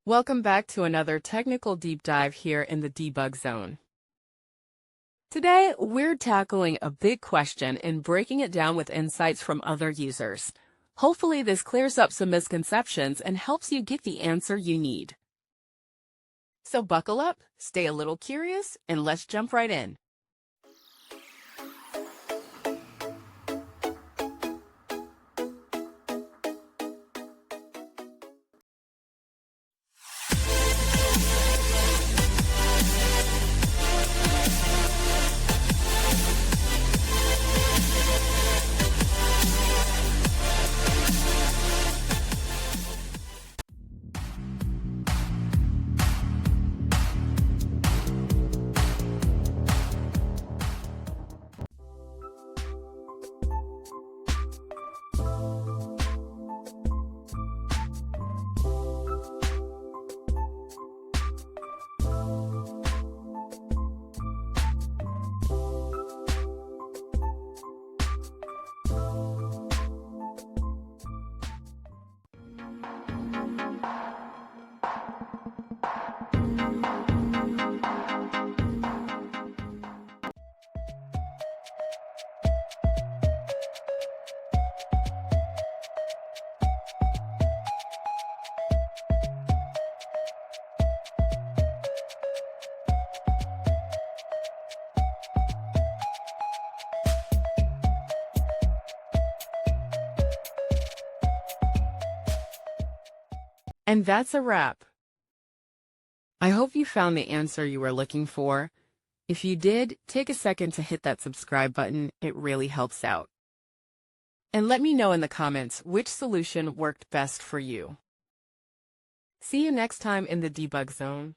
Welcome back to another technical deep dive here in the debug zone. Today, we're tackling a big question and breaking it down with insights from other users. Hopefully, this clears up some misconceptions and helps you get the answer you need. So buckle up, stay a little curious, and let's jump right in. And that's a wrap. I hope you found the answer you were looking for. If you did, take a second to hit that subscribe button. It really helps out. And let me know in the comments which solution worked best for you. See you next time in the debug zone.